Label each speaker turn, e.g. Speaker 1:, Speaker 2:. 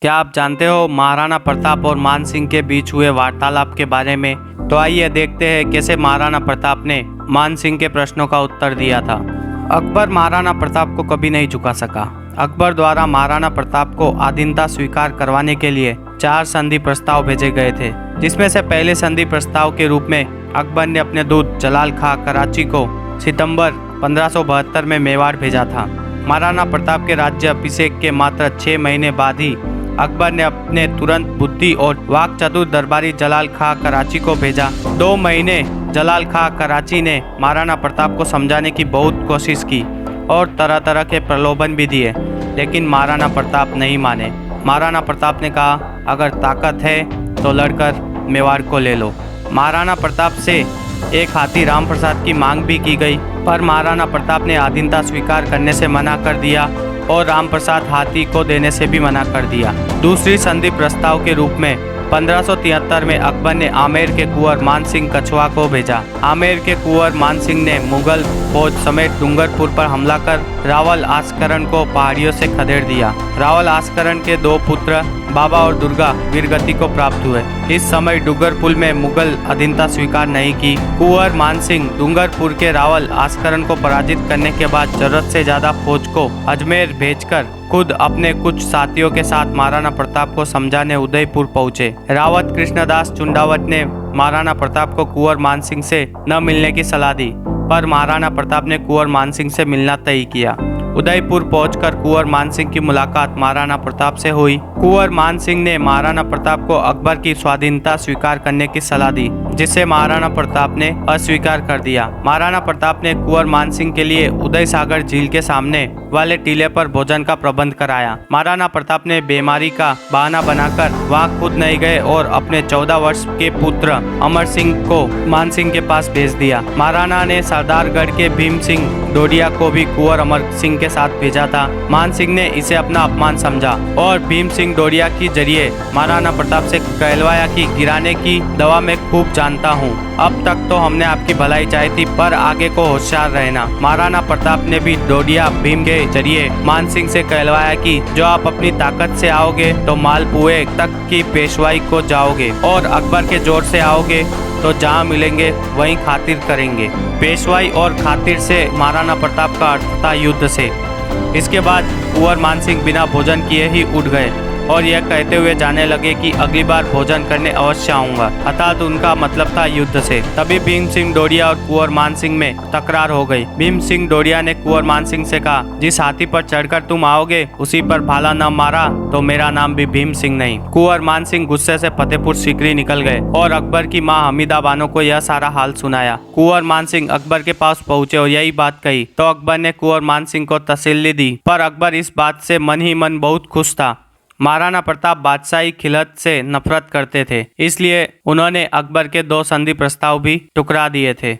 Speaker 1: क्या आप जानते हो महाराणा प्रताप और मान सिंह के बीच हुए वार्तालाप के बारे में? तो आइए देखते हैं कैसे महाराणा प्रताप ने मान सिंह के प्रश्नों का उत्तर दिया था। अकबर महाराणा प्रताप को कभी नहीं झुका सका। अकबर द्वारा महाराणा प्रताप को अधीनता स्वीकार करवाने के लिए 4 संधि प्रस्ताव भेजे गए थे, जिसमें से पहले संधि प्रस्ताव के रूप में अकबर ने अपने दूत जलाल खां कराची को सितंबर 1572 में मेवाड़ भेजा था। महाराणा प्रताप के राज्य अभिषेक के मात्र 6 महीने बाद ही अकबर ने अपने तुरंत बुद्धि और वाक चतुर दरबारी जलाल खां कराची को भेजा। 2 महीने जलाल खां कराची ने महाराणा प्रताप को समझाने की बहुत कोशिश की और तरह तरह के प्रलोभन भी दिए, लेकिन महाराणा प्रताप नहीं माने। महाराणा प्रताप ने कहा, अगर ताकत है तो लड़कर मेवाड़ को ले लो। महाराणा प्रताप से एक हाथी राम प्रसाद की मांग भी की गई, पर महाराणा प्रताप ने अधीनता स्वीकार करने से मना कर दिया और राम प्रसाद हाथी को देने से भी मना कर दिया। दूसरी संधि प्रस्ताव के रूप में 1573 में अकबर ने आमेर के कुंवर मान सिंह कछवा को भेजा। आमेर के कुंवर मान सिंह ने मुगल फौज समेत डूंगरपुर पर हमला कर रावल आस्करण को पहाड़ियों से खदेड़ दिया। रावल आस्करण के 2 पुत्र बाबा और दुर्गा वीरगति को प्राप्त हुए। इस समय डूंगरपुर में मुगल अधीनता स्वीकार नहीं की। कुंवर मान सिंह डूंगरपुर के रावल आस्करण को पराजित करने के बाद जरूरत से ज्यादा फौज को अजमेर भेजकर खुद अपने कुछ साथियों के साथ महाराणा प्रताप को समझाने उदयपुर पहुंचे। रावत कृष्णदास चुंडावत ने महाराणा प्रताप को कुंवर मान सिंह से न मिलने की सलाह दी, पर महाराणा प्रताप ने कुंवर मान सिंह से मिलना तय किया। उदयपुर पहुंचकर कुंवर मान सिंह की मुलाकात महाराणा प्रताप से हुई। कुंवर मान सिंह ने महाराणा प्रताप को अकबर की स्वाधीनता स्वीकार करने की सलाह दी, जिसे महाराणा प्रताप ने अस्वीकार कर दिया। महाराणा प्रताप ने कुंवर मान सिंह के लिए उदय सागर झील के सामने वाले टीले पर भोजन का प्रबंध कराया। महाराणा प्रताप ने बीमारी का बहाना बनाकर वहां खुद नहीं गए और अपने 14 वर्ष के पुत्र अमर सिंह को मान सिंह के पास भेज दिया। महाराणा ने सरदारगढ़ के भीम सिंह डोडिया को भी कुंवर अमर सिंह के साथ भेजा था। मान सिंह ने इसे अपना अपमान समझा और भीम सिंह डोडिया के जरिए महाराणा प्रताप से कहलवाया कि गिराने की दवा मैं खूब जानता हूँ। अब तक तो हमने आपकी भलाई चाही थी, पर आगे को होशियार रहना। महाराणा प्रताप ने भी डोडिया भीम के जरिए मान सिंह से कहलवाया कि जो आप अपनी ताकत से आओगे तो मालपुए तक की पेशवाई को जाओगे और अकबर के जोर से आओगे तो जहाँ मिलेंगे वहीं खातिर करेंगे। पेशवाई और खातिर से महाराणा प्रताप का अर्थ था युद्ध से। इसके बाद कुंवर मान सिंह बिना भोजन किए ही उठ गए और यह कहते हुए जाने लगे कि अगली बार भोजन करने अवश्य आऊंगा। अर्थात उनका मतलब था युद्ध से। तभी भीम सिंह डोडिया और कुंवर मान सिंह में तकरार हो गई। भीम सिंह डोडिया ने कुंवर मान सिंह से कहा, जिस हाथी पर चढ़कर तुम आओगे उसी पर भाला न मारा तो मेरा नाम भी भीम सिंह नहीं। कुंवर मान सिंह गुस्से से फतेहपुर सीकरी निकल गए और अकबर की माँ हमीदा बानो को यह सारा हाल सुनाया। कुंवर मान सिंह अकबर के पास पहुंचे और यही बात कही तो अकबर ने कुंवर मान सिंह को तसल्ली दी, पर अकबर इस बात से मन ही मन बहुत खुश था। महाराणा प्रताप बादशाही खिलत से नफरत करते थे, इसलिए उन्होंने अकबर के 2 संधि प्रस्ताव भी ठुकरा दिए थे।